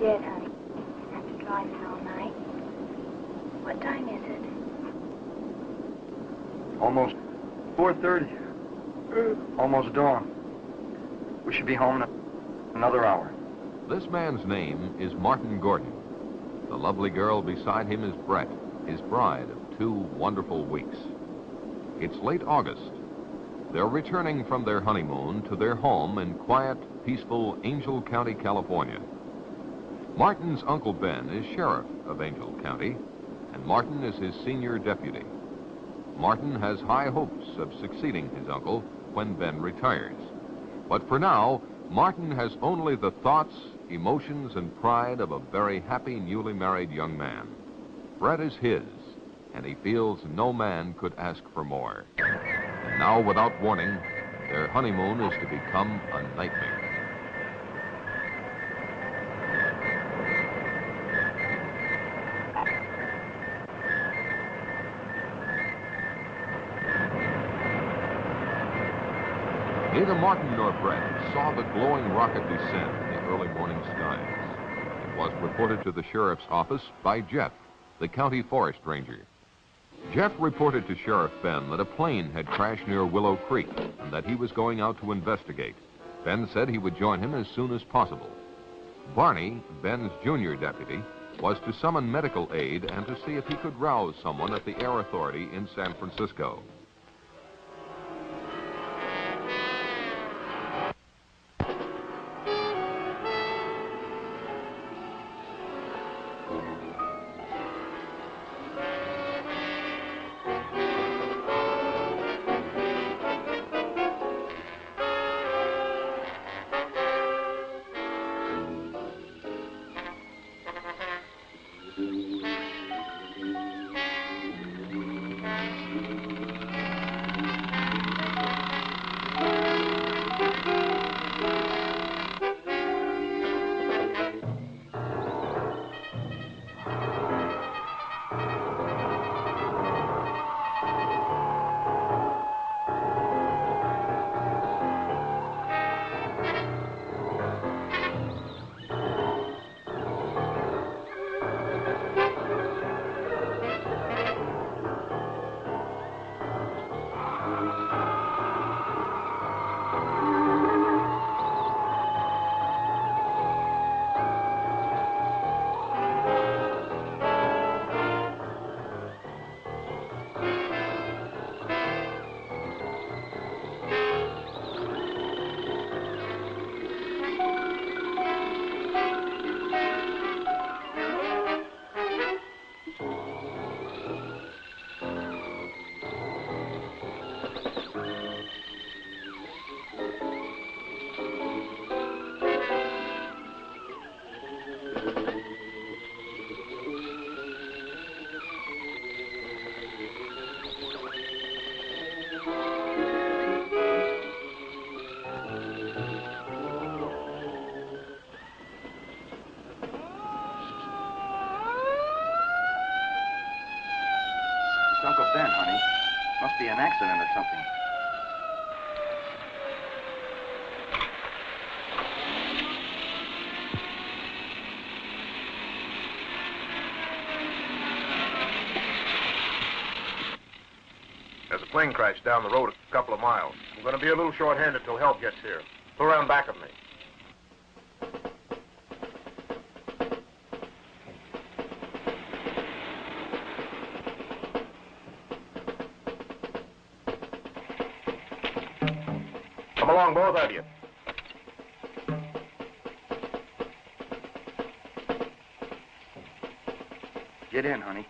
did, honey. After driving all night. What time is it? Almost 4:30. Almost dawn. We should be home in another hour. This man's name is Martin Gordon. The lovely girl beside him is Brett, his bride of 2 wonderful weeks. It's late August. They're returning from their honeymoon to their home in quiet, peaceful Angel County, California. Martin's Uncle Ben is sheriff of Angel County, and Martin is his senior deputy. Martin has high hopes of succeeding his uncle when Ben retires. But for now, Martin has only the thoughts, emotions, and pride of a very happy, newly married young man. Brett is his, and he feels no man could ask for more. And now, without warning, their honeymoon is to become a nightmare. Neither Martin nor Brett saw the glowing rocket descend in the early morning skies. It was reported to the sheriff's office by Jeff, the county forest ranger. Jeff reported to Sheriff Ben that a plane had crashed near Willow Creek and that he was going out to investigate. Ben said he would join him as soon as possible. Barney, Ben's junior deputy, was to summon medical aid and to see if he could rouse someone at the Air Authority in San Francisco. It's Uncle Ben, honey. Must be an accident or something. There's a plane crash down the road a couple of miles. I'm going to be a little short-handed till help gets here. Pull around back of me. Come along, both of you. Get in, honey.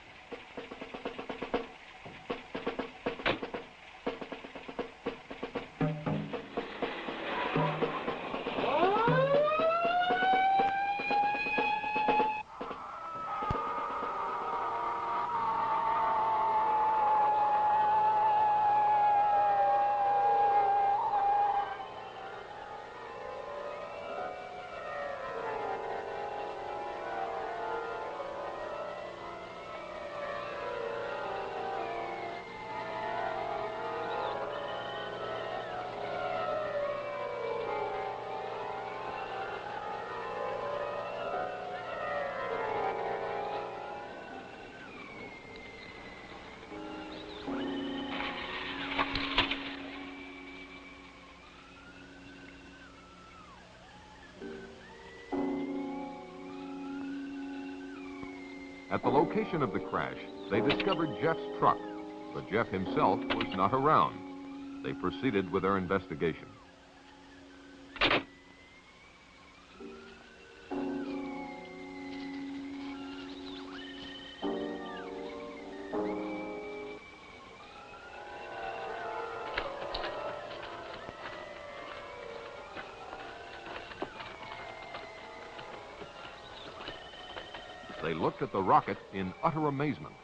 At the location of the crash, they discovered Jeff's truck, but Jeff himself was not around. They proceeded with their investigation. They looked at the rocket in utter amazement.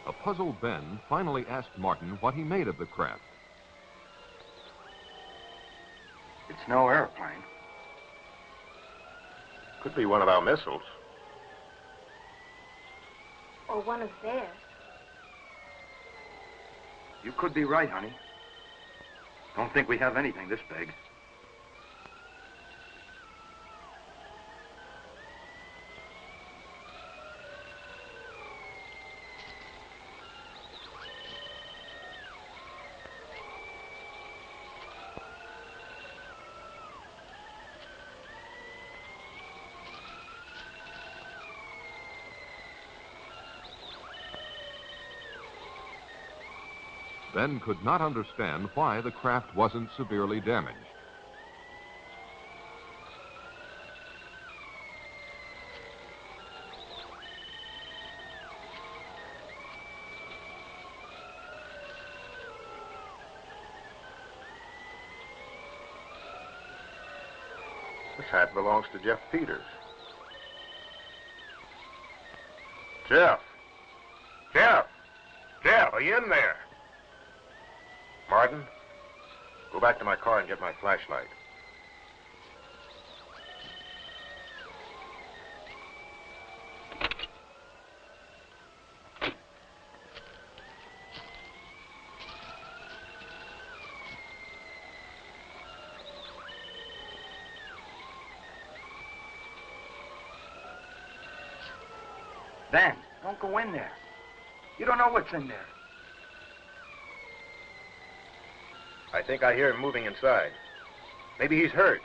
A puzzled Ben finally asked Martin what he made of the craft. It's no airplane. Could be one of our missiles. Or one of theirs. You could be right, honey. Don't think we have anything this big. Ben could not understand why the craft wasn't severely damaged. This hat belongs to Jeff Peters. Jeff! Jeff! Jeff, are you in there? Martin, go back to my car and get my flashlight. Ben, don't go in there. You don't know what's in there. I think I hear him moving inside. Maybe he's hurt.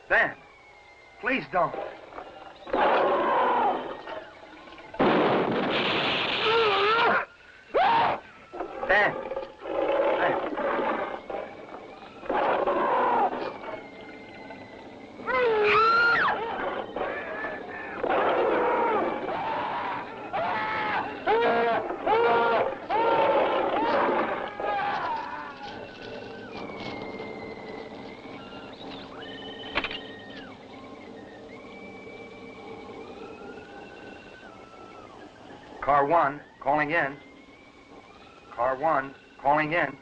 Ben, please don't. Ben. Ben. Car 1, calling in. Car 1, calling in.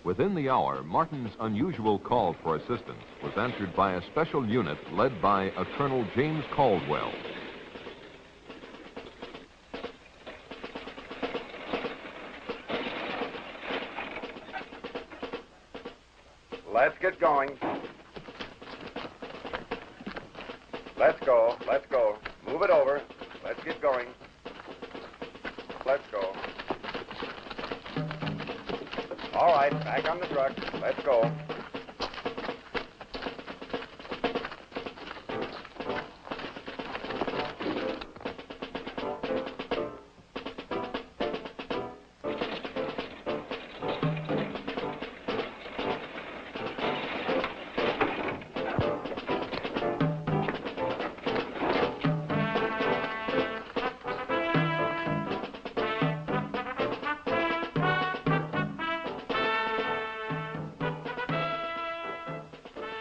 Within the hour, Martin's unusual call for assistance was answered by a special unit led by a Colonel James Caldwell. Let's get going. Let's go. Let's go. Move it over. Let's get going. Let's go. All right, back on the truck. Let's go.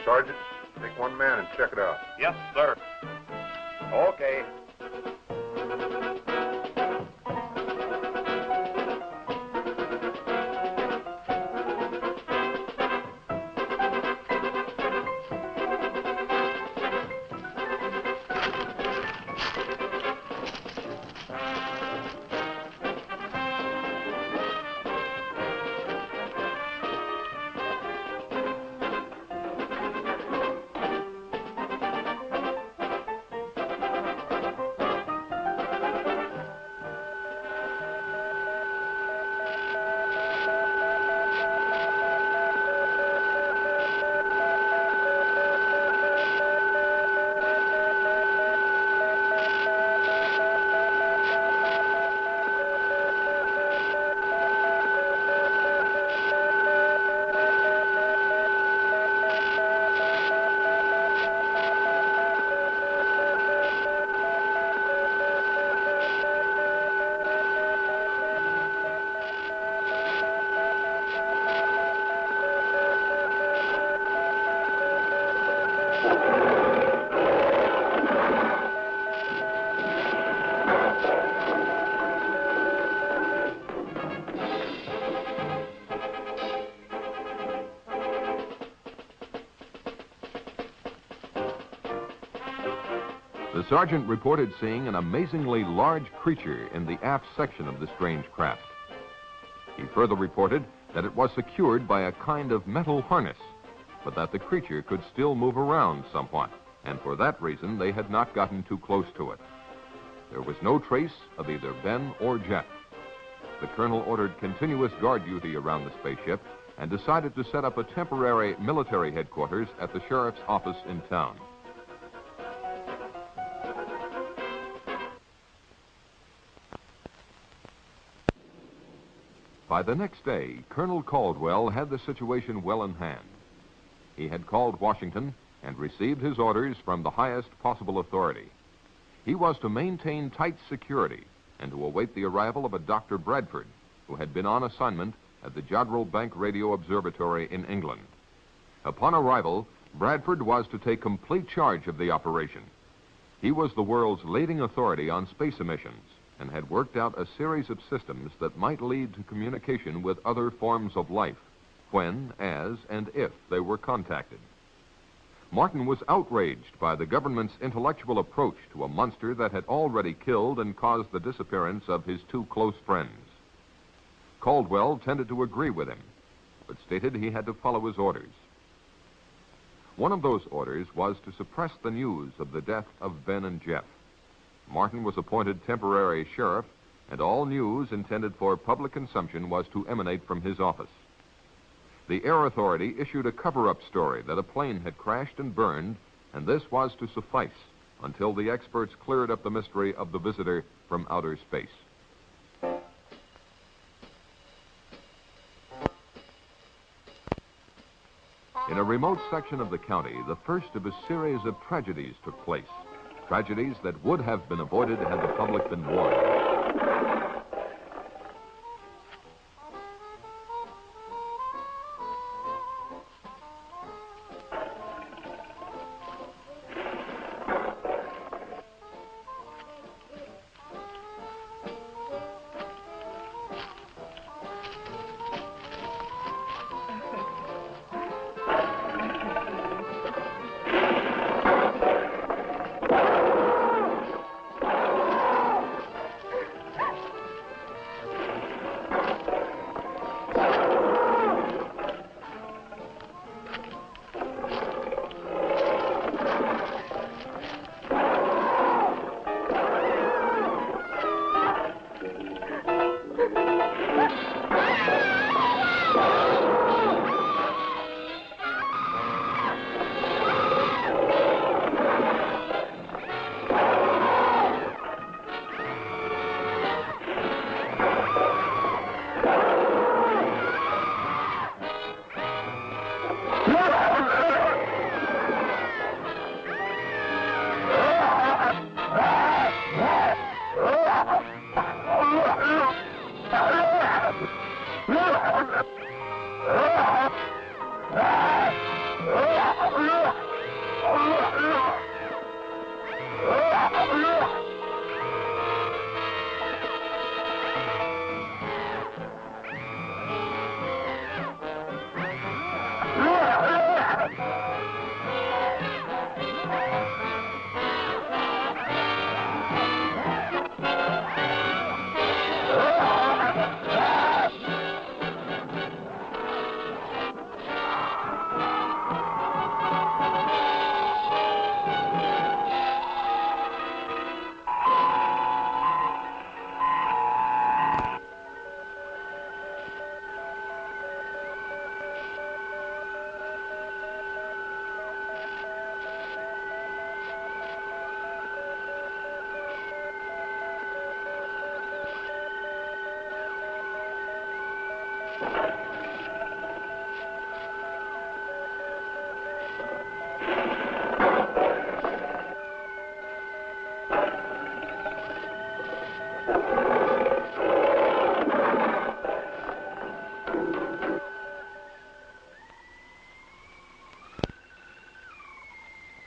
Sergeant, take one man and check it out. Yes, sir. Okay. The sergeant reported seeing an amazingly large creature in the aft section of the strange craft. He further reported that it was secured by a kind of metal harness, but that the creature could still move around somewhat, and for that reason they had not gotten too close to it. There was no trace of either Ben or Jeff. The colonel ordered continuous guard duty around the spaceship and decided to set up a temporary military headquarters at the sheriff's office in town. By the next day, Colonel Caldwell had the situation well in hand. He had called Washington and received his orders from the highest possible authority. He was to maintain tight security and to await the arrival of a Dr. Bradford, who had been on assignment at the Jodrell Bank Radio Observatory in England. Upon arrival, Bradford was to take complete charge of the operation. He was the world's leading authority on space emissions and had worked out a series of systems that might lead to communication with other forms of life, when, as, and if they were contacted. Martin was outraged by the government's intellectual approach to a monster that had already killed and caused the disappearance of his two close friends. Caldwell tended to agree with him, but stated he had to follow his orders. One of those orders was to suppress the news of the death of Ben and Jeff. Martin was appointed temporary sheriff, and all news intended for public consumption was to emanate from his office. The Air Authority issued a cover-up story that a plane had crashed and burned, and this was to suffice until the experts cleared up the mystery of the visitor from outer space. In a remote section of the county, the first of a series of tragedies took place. Tragedies that would have been avoided had the public been warned.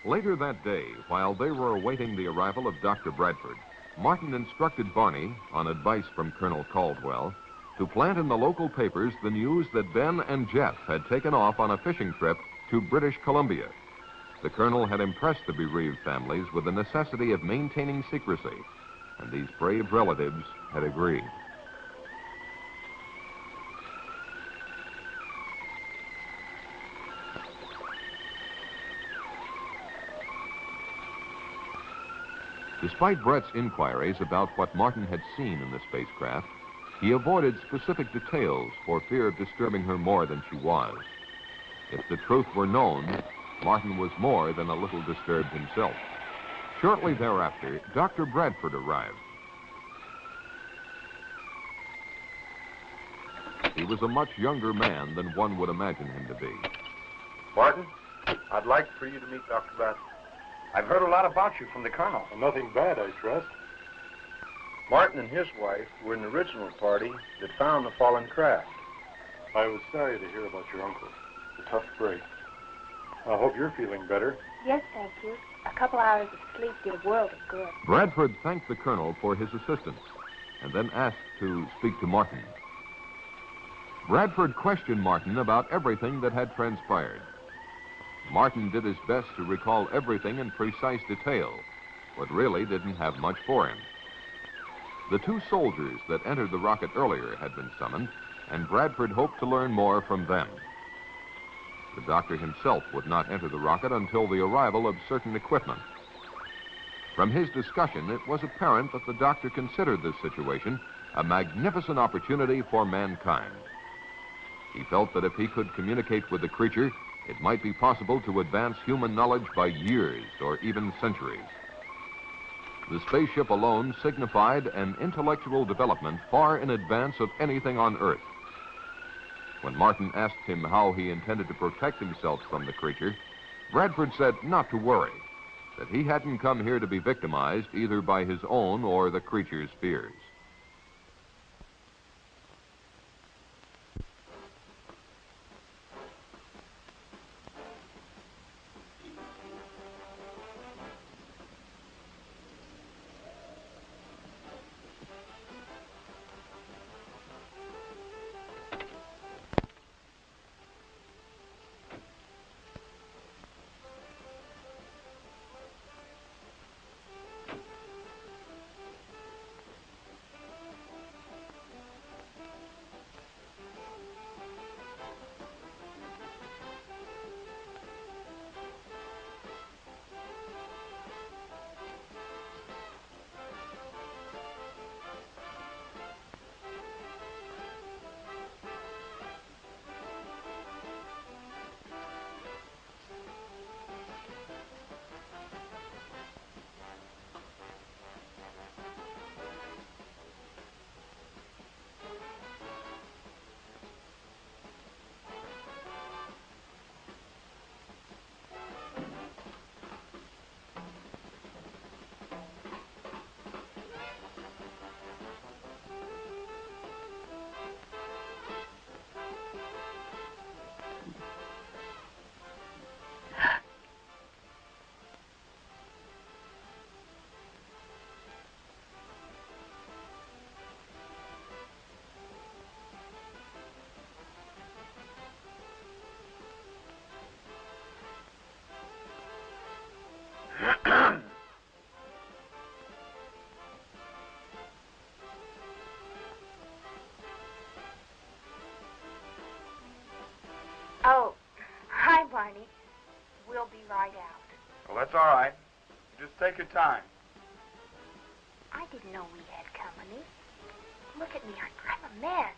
Later that day, while they were awaiting the arrival of Dr. Bradford, Martin instructed Barney, on advice from Colonel Caldwell, to plant in the local papers the news that Ben and Jeff had taken off on a fishing trip to British Columbia. The colonel had impressed the bereaved families with the necessity of maintaining secrecy, and these brave relatives had agreed. Despite Brett's inquiries about what Martin had seen in the spacecraft, he avoided specific details for fear of disturbing her more than she was. If the truth were known, Martin was more than a little disturbed himself. Shortly thereafter, Dr. Bradford arrived. He was a much younger man than one would imagine him to be. Martin, I'd like for you to meet Dr. Bradford. I've heard a lot about you from the colonel. Well, nothing bad, I trust. Martin and his wife were in the original party that found the fallen craft. I was sorry to hear about your uncle. It's a tough break. I hope you're feeling better. Yes, thank you. A couple hours of sleep did a world of good. Bradford thanked the colonel for his assistance and then asked to speak to Martin. Bradford questioned Martin about everything that had transpired. Martin did his best to recall everything in precise detail, but really didn't have much for him. The two soldiers that entered the rocket earlier had been summoned, and Bradford hoped to learn more from them. The doctor himself would not enter the rocket until the arrival of certain equipment. From his discussion, it was apparent that the doctor considered this situation a magnificent opportunity for mankind. He felt that if he could communicate with the creature, it might be possible to advance human knowledge by years or even centuries. The spaceship alone signified an intellectual development far in advance of anything on Earth. When Martin asked him how he intended to protect himself from the creature, Bradford said not to worry, that he hadn't come here to be victimized either by his own or the creature's fears. Oh, hi, Barney. We'll be right out. Well, that's all right. Just take your time. I didn't know we had company. Look at me, I'm a mess.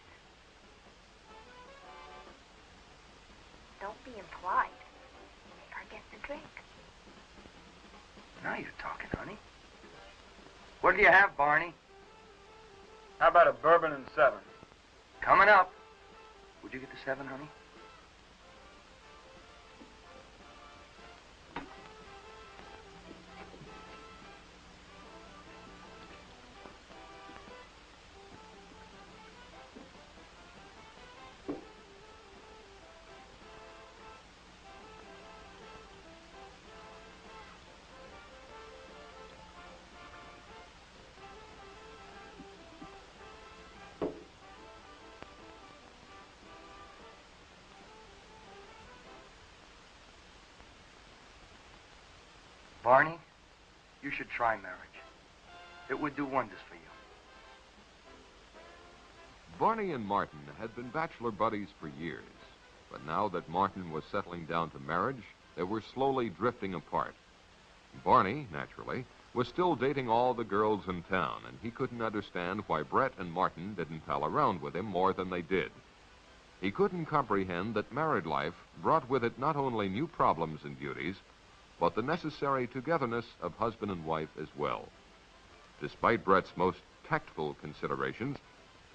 Don't be impolite. Forget the drink. Now you're talking, honey. What do you have, Barney? How about a bourbon and 7? Coming up. Would you get the 7, honey? Barney, you should try marriage. It would do wonders for you. Barney and Martin had been bachelor buddies for years, but now that Martin was settling down to marriage, they were slowly drifting apart. Barney, naturally, was still dating all the girls in town, and he couldn't understand why Brett and Martin didn't pal around with him more than they did. He couldn't comprehend that married life brought with it not only new problems and duties, but the necessary togetherness of husband and wife as well. Despite Brett's most tactful considerations,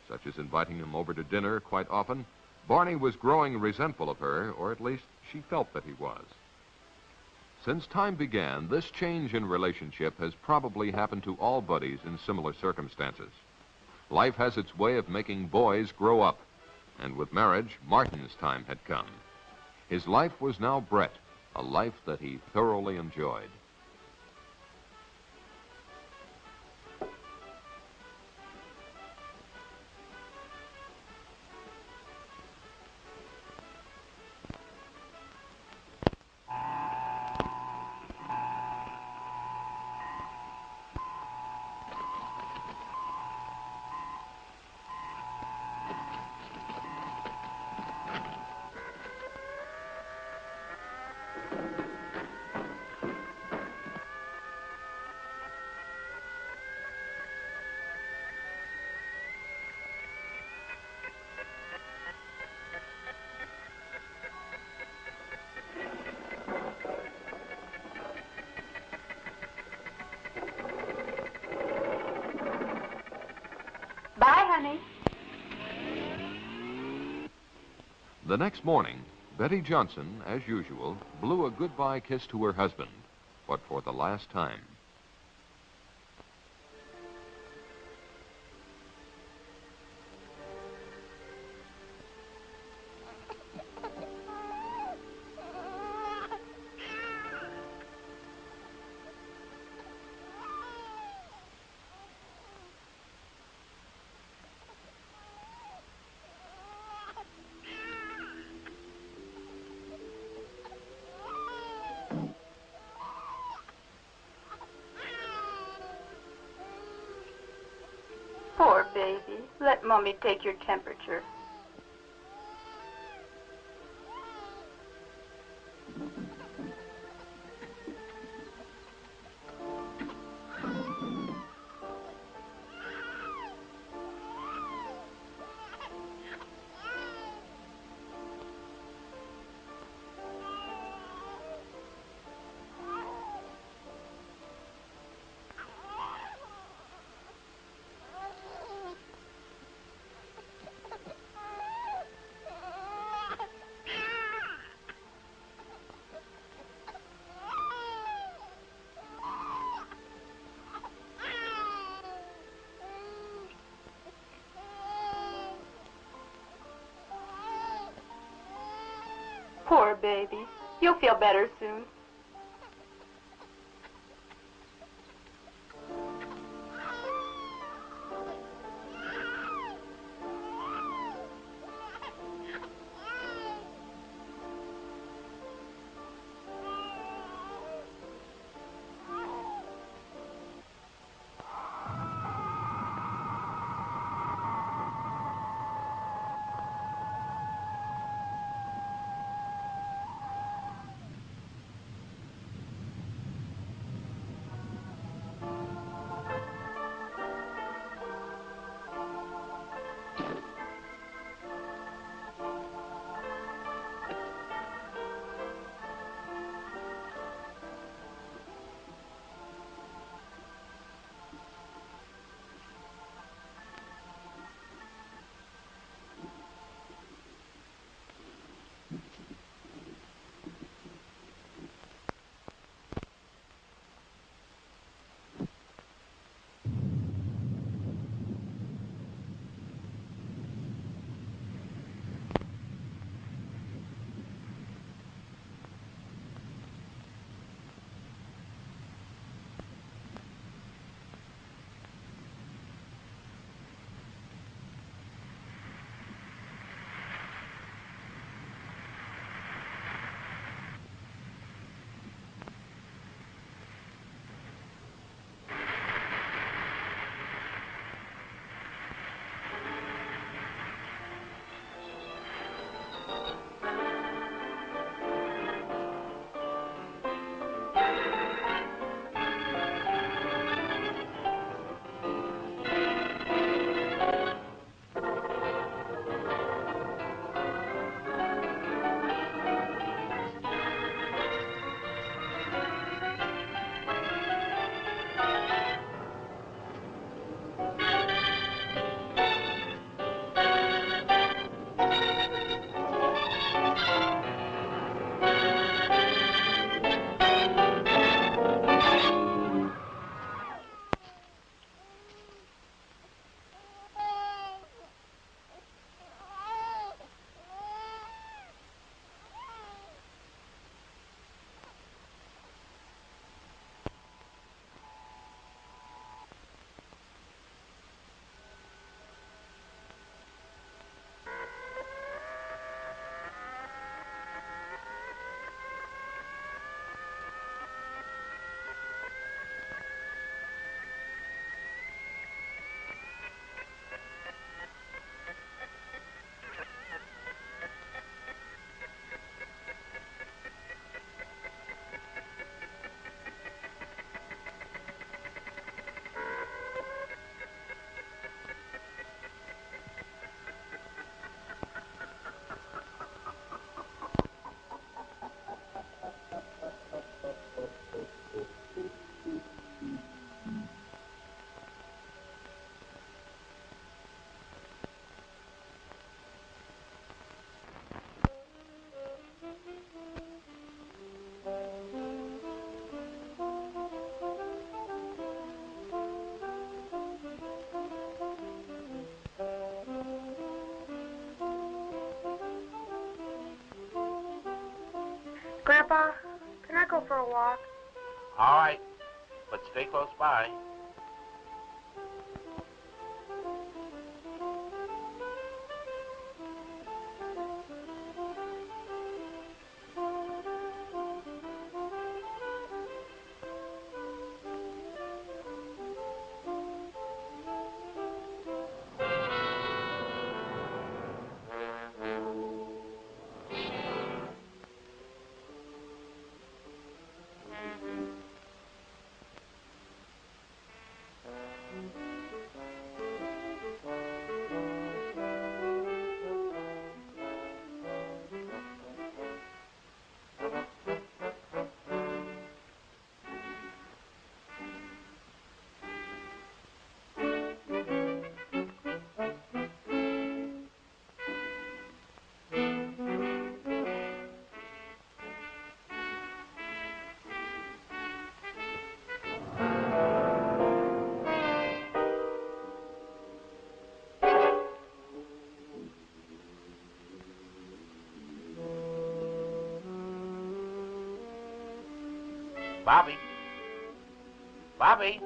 such as inviting him over to dinner quite often, Barney was growing resentful of her, or at least she felt that he was. Since time began, this change in relationship has probably happened to all buddies in similar circumstances. Life has its way of making boys grow up, and with marriage, Martin's time had come. His life was now Brett, a life that he thoroughly enjoyed. Bye, honey. The next morning, Betty Johnson, as usual, blew a goodbye kiss to her husband, but for the last time. Poor baby. Let Mommy take your temperature. Poor baby. You'll feel better soon. Papa, can I go for a walk? All right, but stay close by. Bobby? Bobby?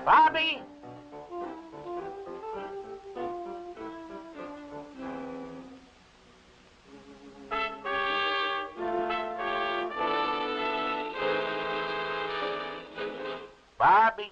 Bobby? Bobby?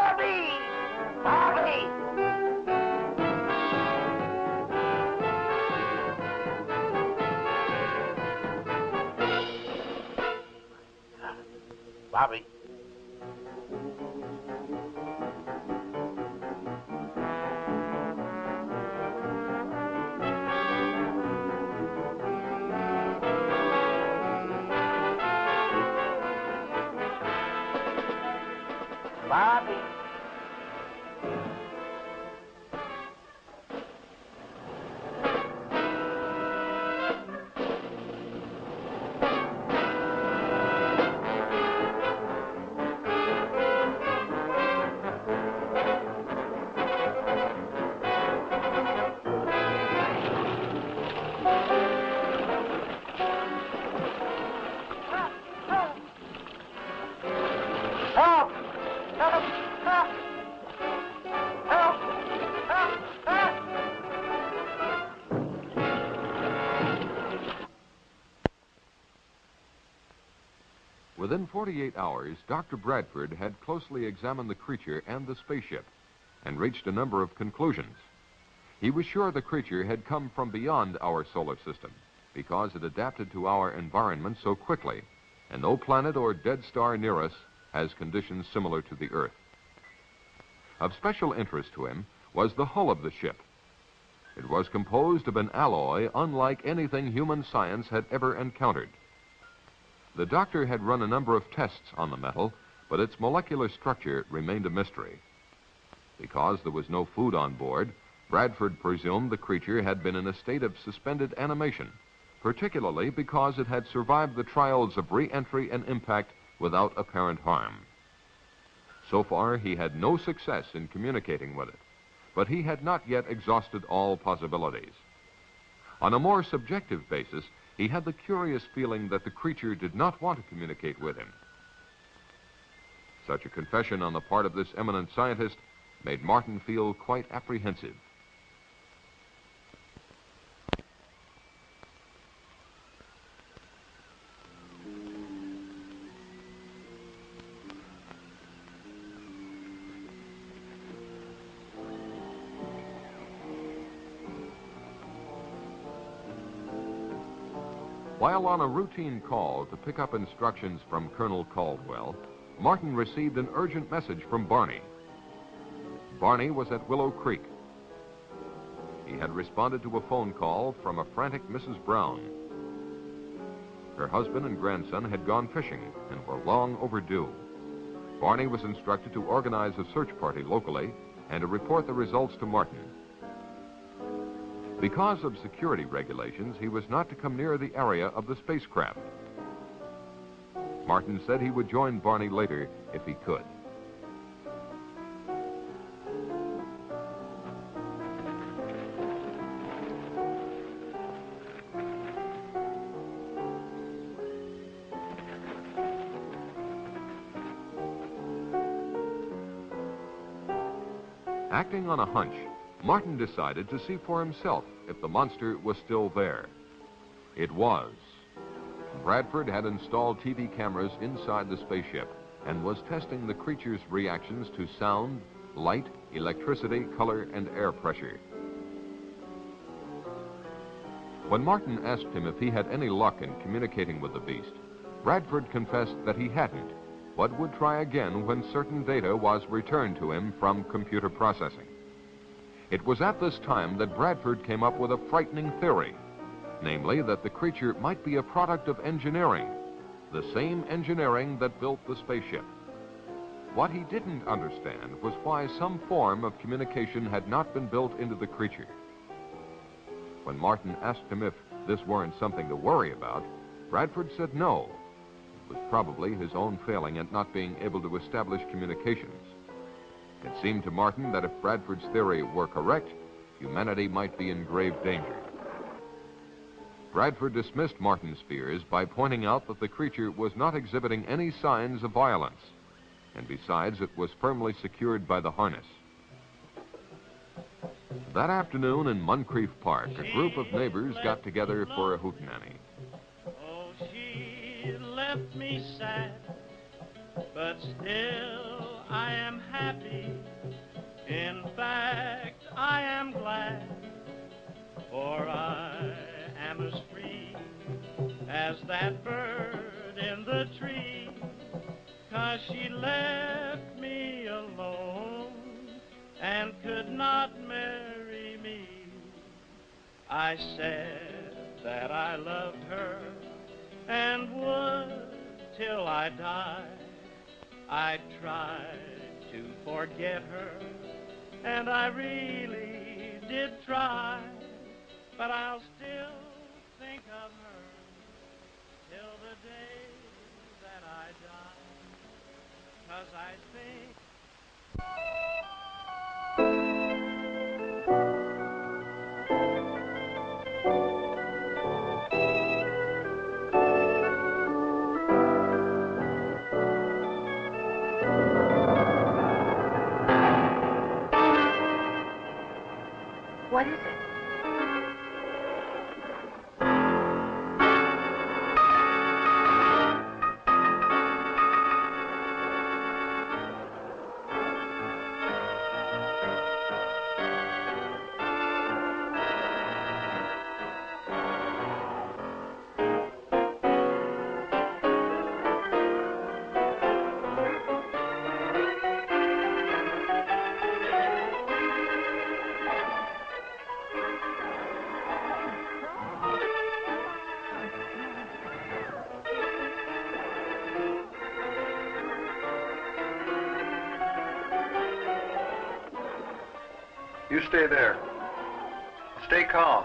Bobby? Bobby? Help! Help! Help! Help! Help! Help! Within 48 hours, Dr. Bradford had closely examined the creature and the spaceship and reached a number of conclusions. He was sure the creature had come from beyond our solar system because it adapted to our environment so quickly, and no planet or dead star near us has conditions similar to the Earth. Of special interest to him was the hull of the ship. It was composed of an alloy unlike anything human science had ever encountered. The doctor had run a number of tests on the metal, but its molecular structure remained a mystery. Because there was no food on board, Bradford presumed the creature had been in a state of suspended animation, particularly because it had survived the trials of re-entry and impact without apparent harm. So far, he had no success in communicating with it, but he had not yet exhausted all possibilities. On a more subjective basis, he had the curious feeling that the creature did not want to communicate with him. Such a confession on the part of this eminent scientist made Martin feel quite apprehensive. While on a routine call to pick up instructions from Colonel Caldwell, Martin received an urgent message from Barney. Barney was at Willow Creek. He had responded to a phone call from a frantic Mrs. Brown. Her husband and grandson had gone fishing and were long overdue. Barney was instructed to organize a search party locally and to report the results to Martin. Because of security regulations, he was not to come near the area of the spacecraft. Martin said he would join Barney later if he could. Acting on a hunch, Martin decided to see for himself if the monster was still there. It was. Bradford had installed TV cameras inside the spaceship and was testing the creature's reactions to sound, light, electricity, color, and air pressure. When Martin asked him if he had any luck in communicating with the beast, Bradford confessed that he hadn't, but would try again when certain data was returned to him from computer processing. It was at this time that Bradford came up with a frightening theory, namely that the creature might be a product of engineering, the same engineering that built the spaceship. What he didn't understand was why some form of communication had not been built into the creature. When Martin asked him if this weren't something to worry about, Bradford said no. It was probably his own failing at not being able to establish communications. It seemed to Martin that if Bradford's theory were correct, humanity might be in grave danger. Bradford dismissed Martin's fears by pointing out that the creature was not exhibiting any signs of violence, and besides, it was firmly secured by the harness. That afternoon in Moncrief Park, a group of neighbors got together for a hootenanny. Oh, she left me sad, but still I am happy. In fact, I am glad, for I am as free as that bird in the tree, 'cause she left me alone and could not marry me. I said that I loved her and would till I died. I tried to forget her, and I really did try, but I'll still think of her till the day that I die, 'cause I think What is it? You stay there. Stay calm.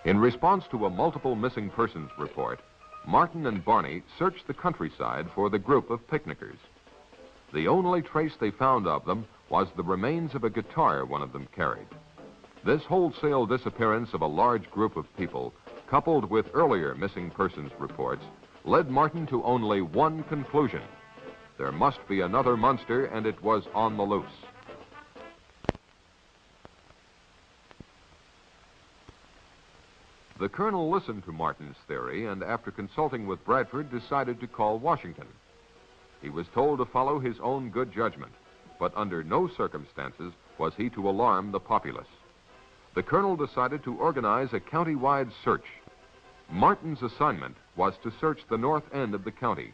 In response to a multiple missing persons report, Martin and Barney searched the countryside for the group of picnickers. The only trace they found of them was the remains of a guitar one of them carried. This wholesale disappearance of a large group of people, coupled with earlier missing persons reports, led Martin to only one conclusion. There must be another monster, and it was on the loose. The colonel listened to Martin's theory, and after consulting with Bradford, decided to call Washington. He was told to follow his own good judgment, but under no circumstances was he to alarm the populace. The colonel decided to organize a county-wide search. Martin's assignment was to search the north end of the county.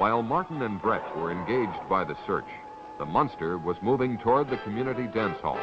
While Martin and Brett were engaged by the search, the monster was moving toward the community dance hall.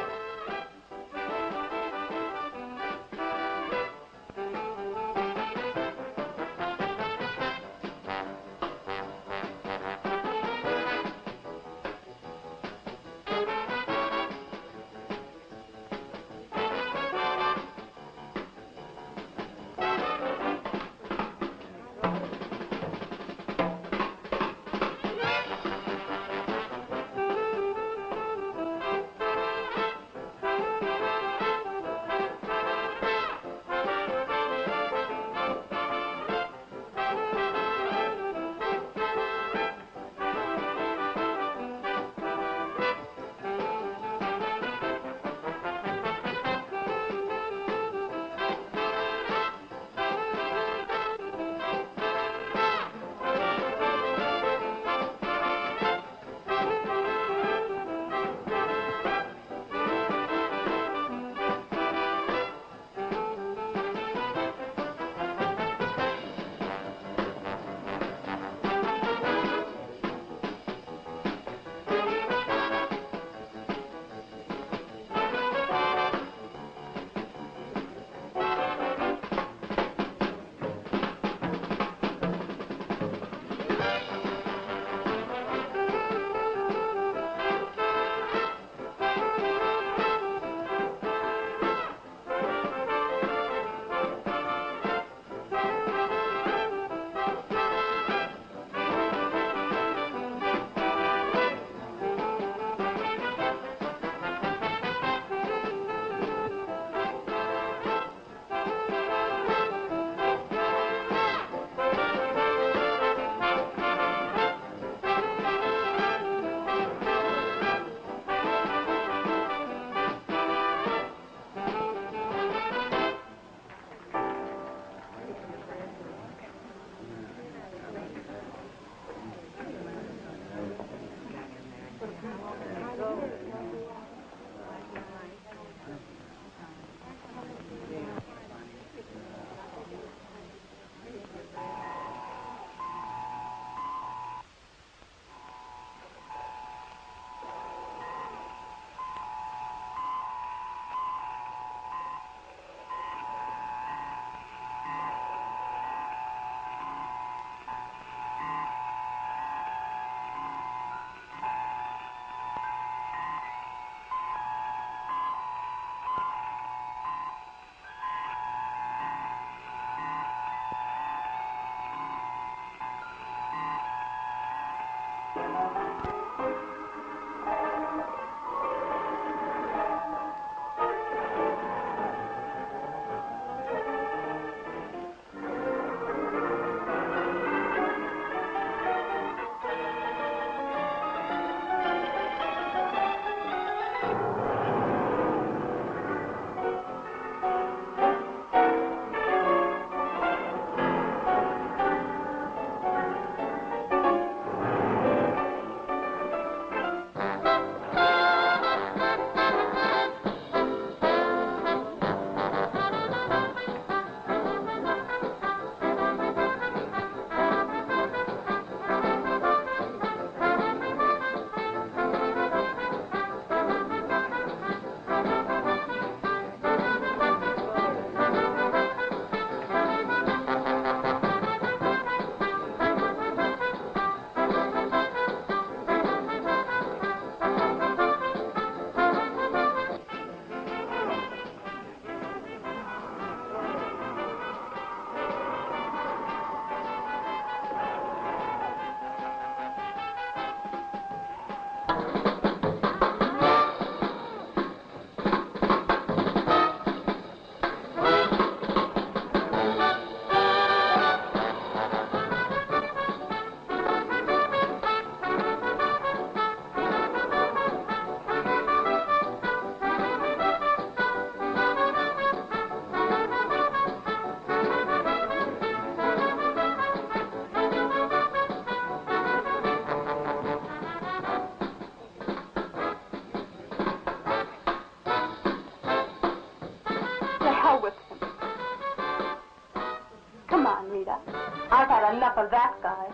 Rita. I've had enough of that guy.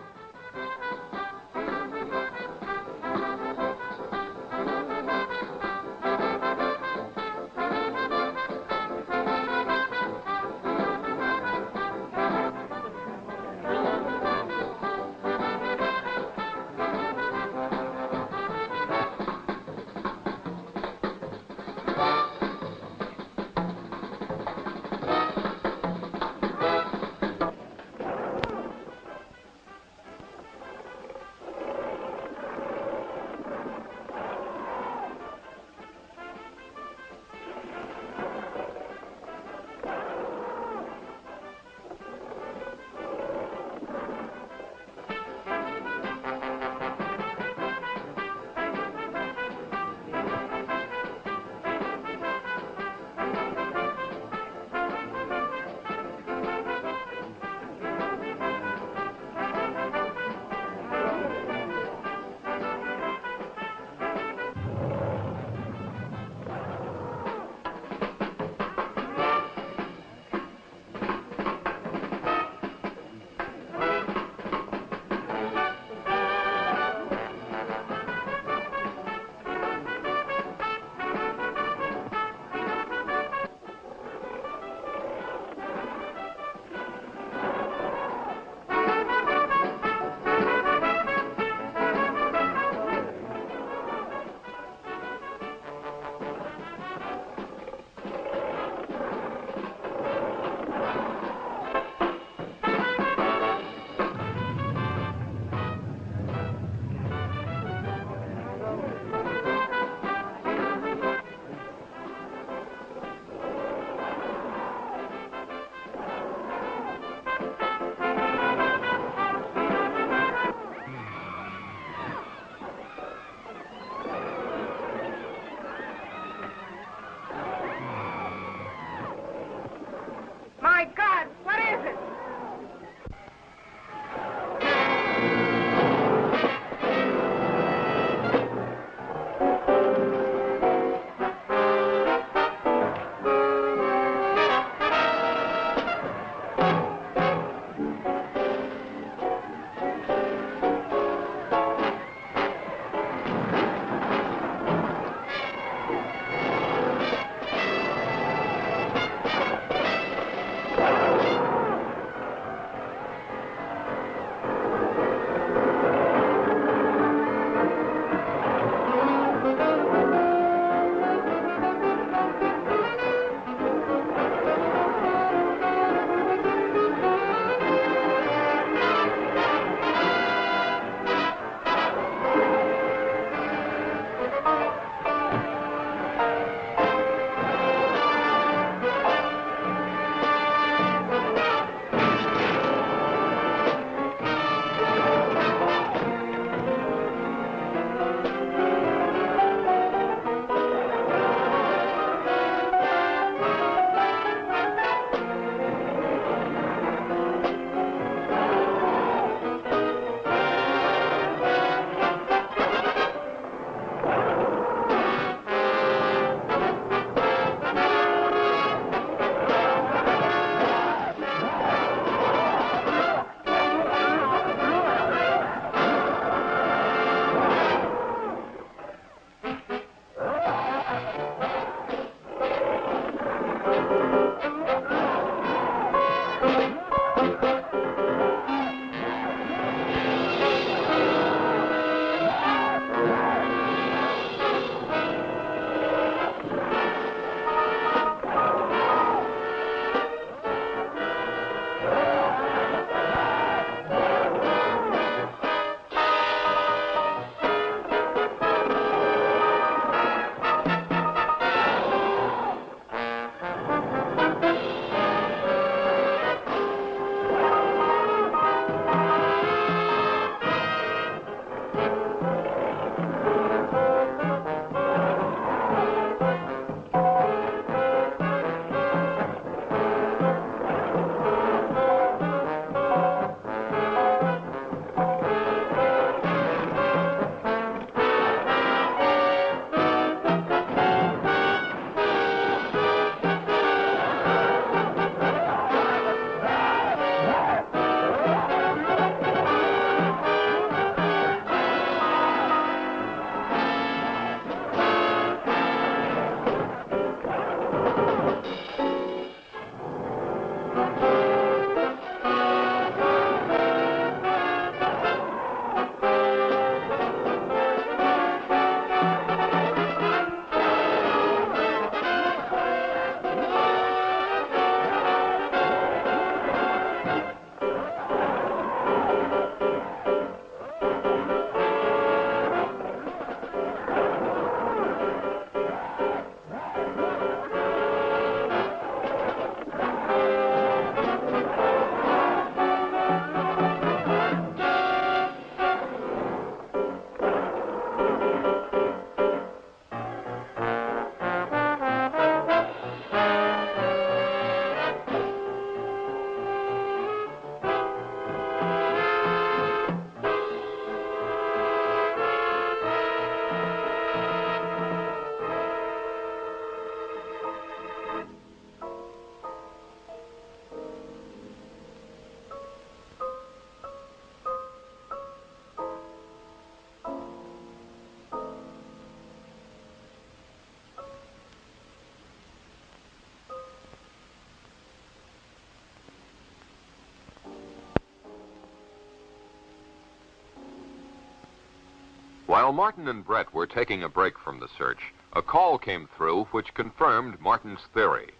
While Martin and Brett were taking a break from the search, a call came through which confirmed Martin's theory.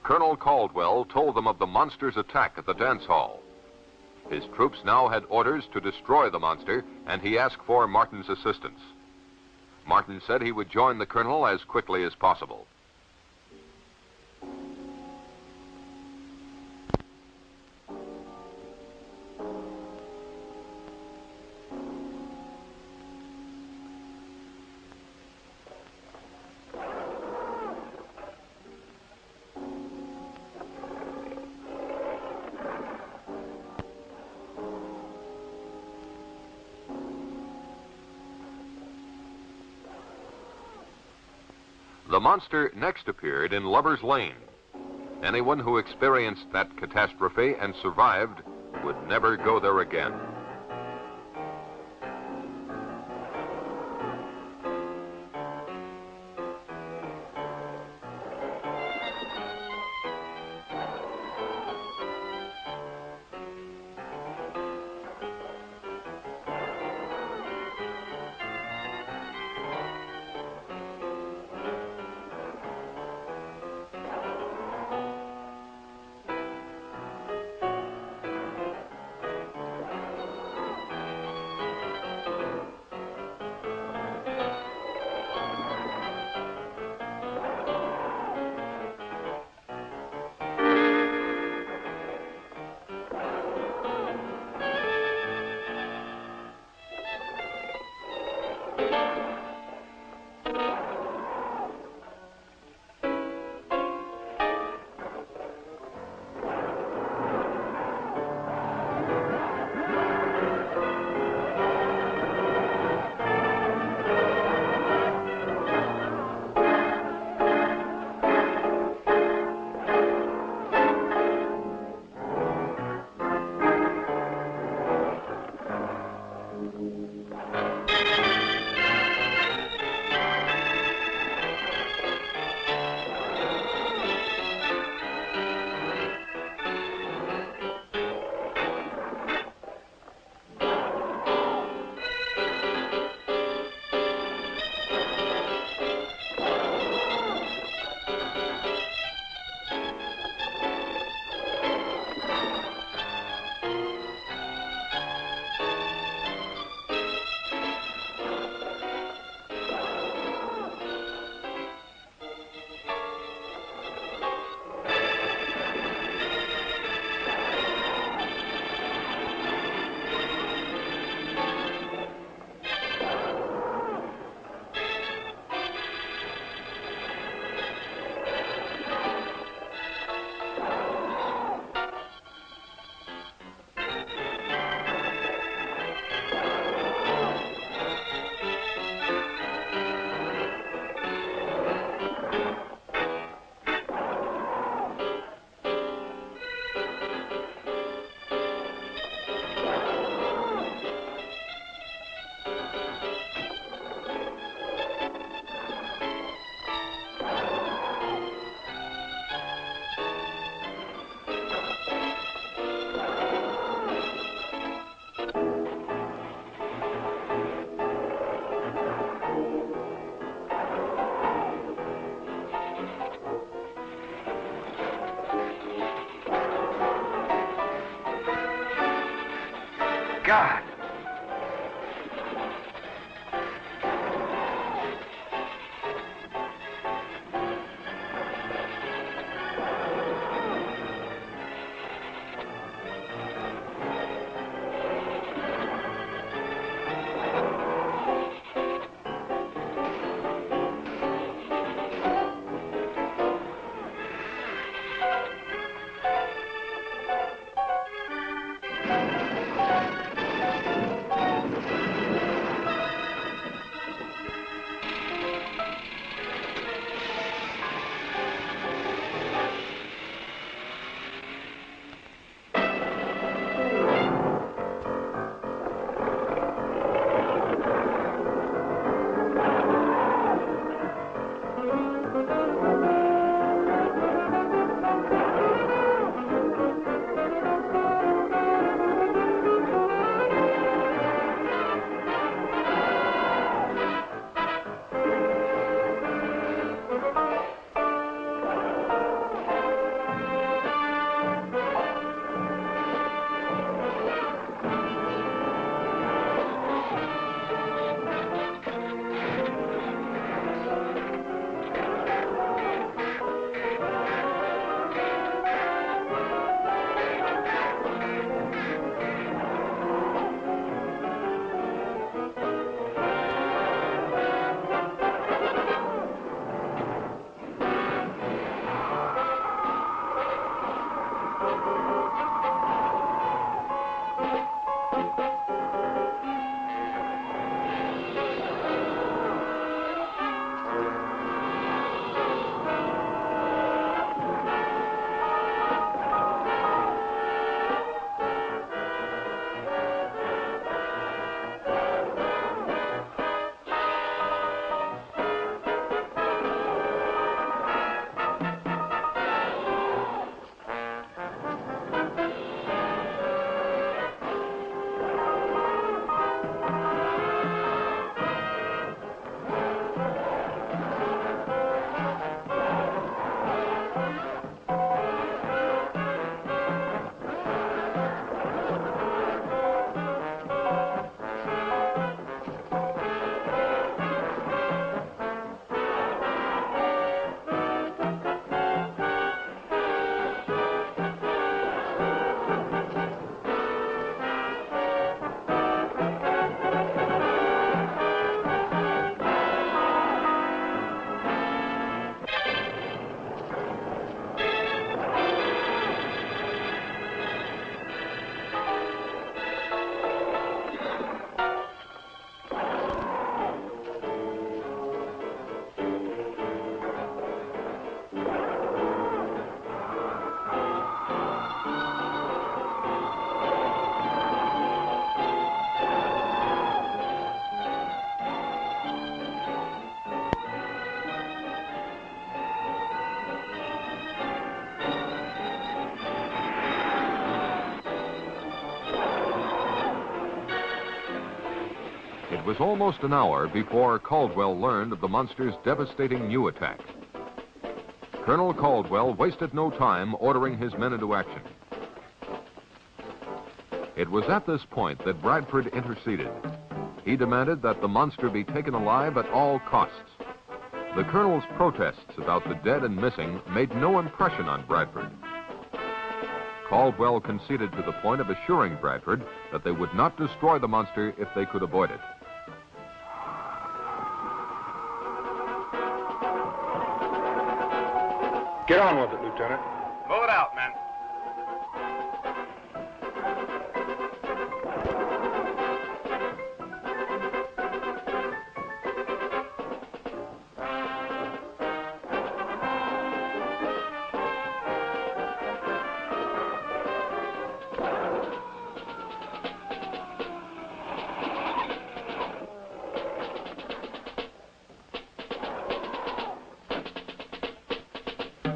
Colonel Caldwell told them of the monster's attack at the dance hall. His troops now had orders to destroy the monster, and he asked for Martin's assistance. Martin said he would join the colonel as quickly as possible. The monster next appeared in Lover's Lane. Anyone who experienced that catastrophe and survived would never go there again. God. was almost an hour before Caldwell learned of the monster's devastating new attack. Colonel Caldwell wasted no time ordering his men into action. It was at this point that Bradford interceded. He demanded that the monster be taken alive at all costs. The colonel's protests about the dead and missing made no impression on Bradford. Caldwell conceded to the point of assuring Bradford that they would not destroy the monster if they could avoid it. Get on with it, Lieutenant. Move it out, men.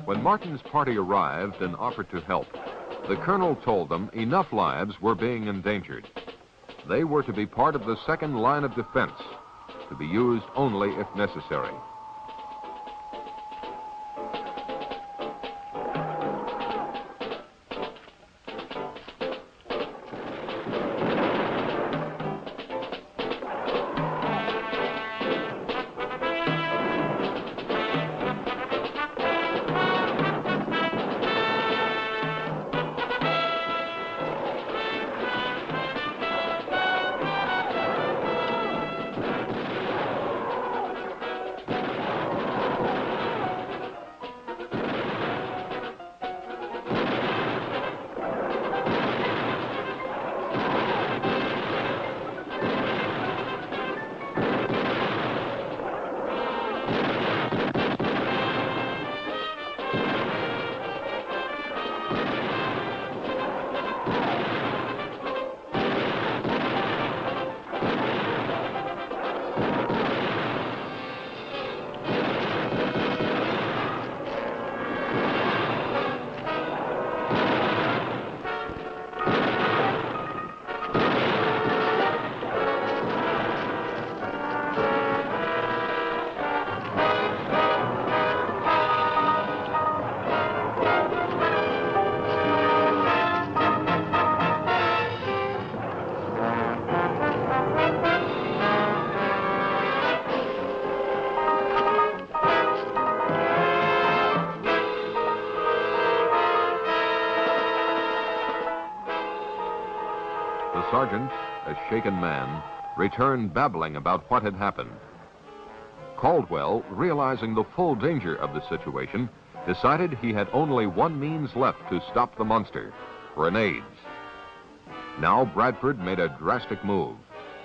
When Martin's party arrived and offered to help, the colonel told them enough lives were being endangered. They were to be part of the second line of defense, to be used only if necessary. The sergeant, a shaken man, returned babbling about what had happened. Caldwell, realizing the full danger of the situation, decided he had only one means left to stop the monster: grenades. Now Bradford made a drastic move.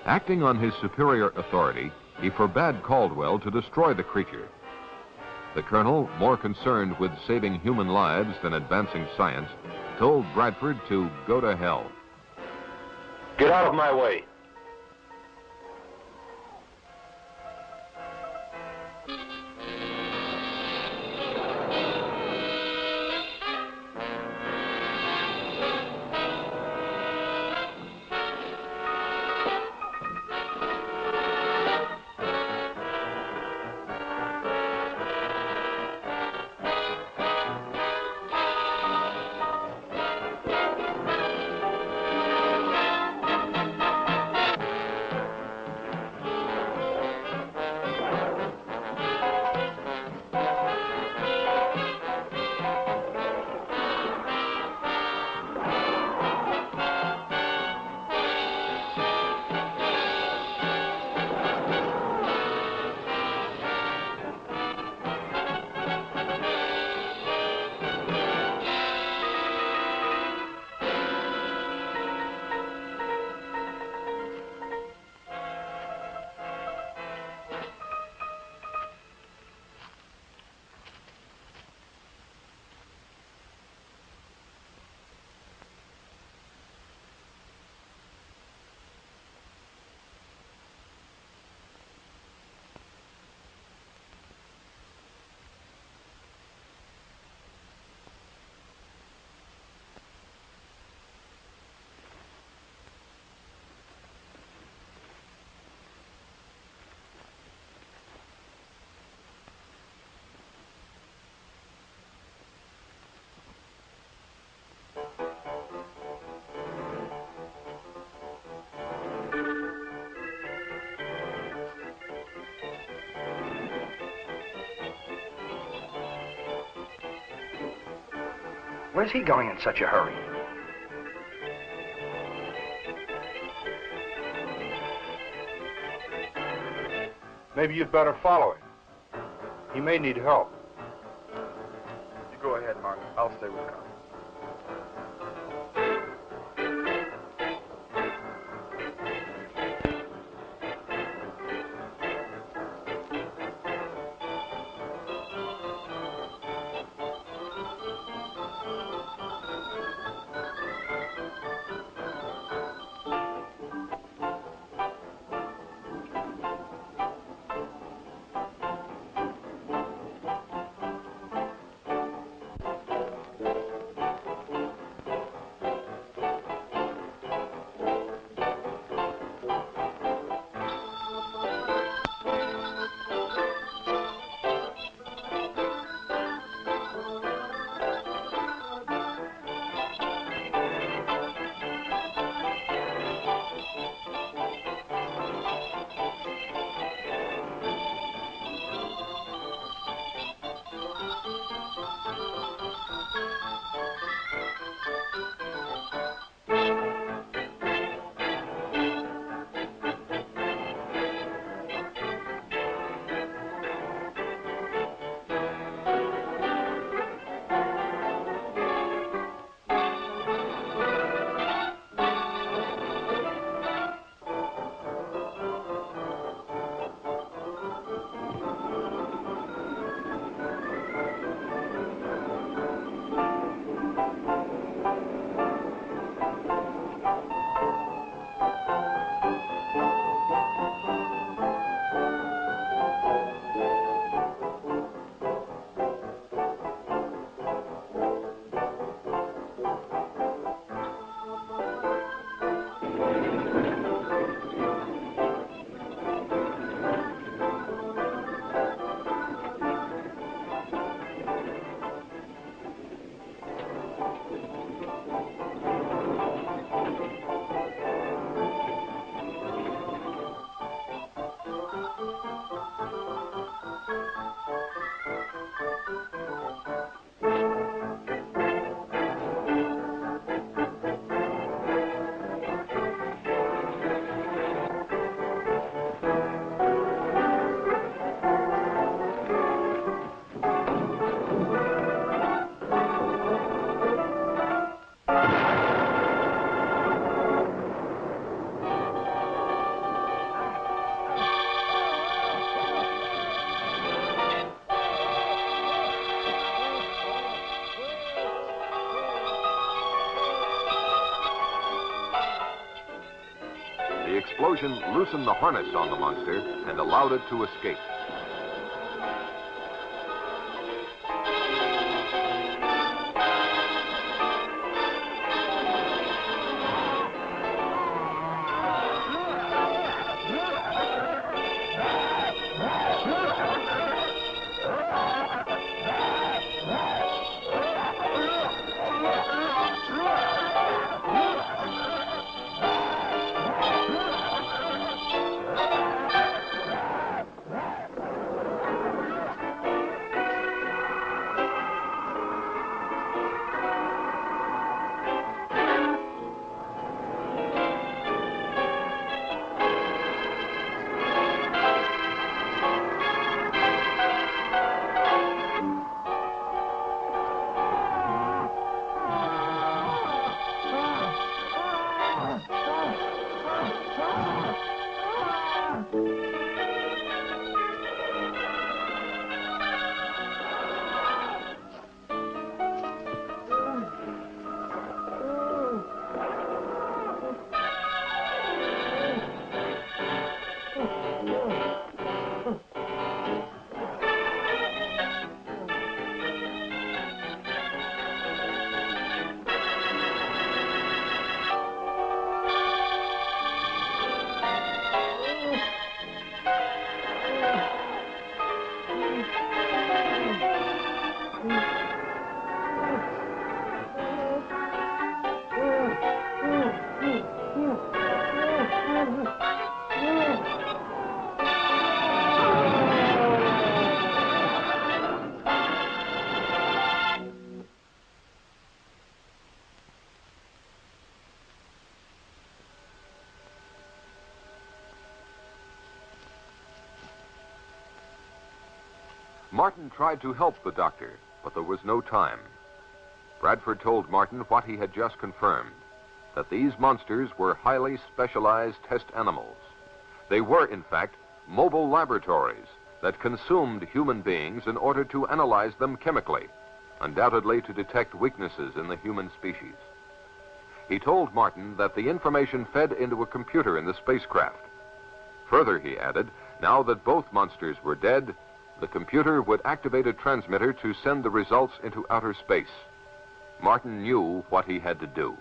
Acting on his superior authority, he forbade Caldwell to destroy the creature. The colonel, more concerned with saving human lives than advancing science, told Bradford to go to hell. Get out of my way. Where's he going in such a hurry? Maybe you'd better follow him. He may need help. You go ahead, Martin. I'll stay with Connie. The explosion loosened the harness on the monster and allowed it to escape. Martin tried to help the doctor, but there was no time. Bradford told Martin what he had just confirmed, that these monsters were highly specialized test animals. They were, in fact, mobile laboratories that consumed human beings in order to analyze them chemically, undoubtedly to detect weaknesses in the human species. He told Martin that the information fed into a computer in the spacecraft. Further, he added, now that both monsters were dead, the computer would activate a transmitter to send the results into outer space. Martin knew what he had to do.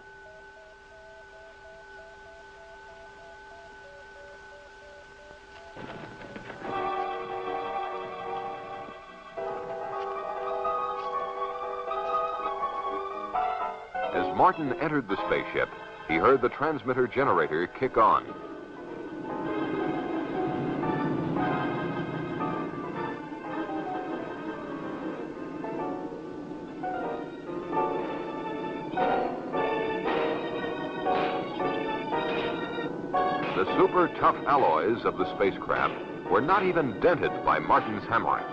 As Martin entered the spaceship, he heard the transmitter generator kick on. The super tough alloys of the spacecraft were not even dented by Martin's hammering.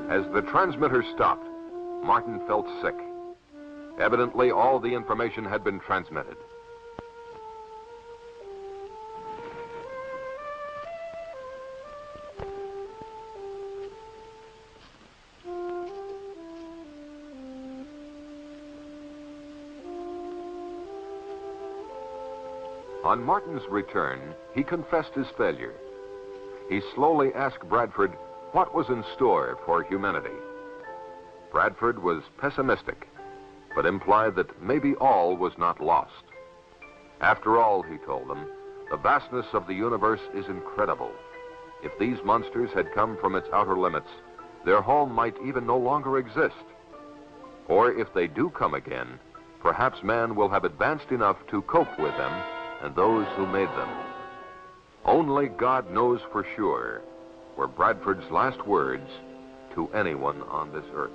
As the transmitter stopped, Martin felt sick. Evidently, all the information had been transmitted. On Martin's return, he confessed his failure. He slowly asked Bradford what was in store for humanity. Bradford was pessimistic, but implied that maybe all was not lost. After all, he told them, the vastness of the universe is incredible. If these monsters had come from its outer limits, their home might even no longer exist. Or if they do come again, perhaps man will have advanced enough to cope with them and those who made them. Only God knows for sure, were Bradford's last words to anyone on this earth.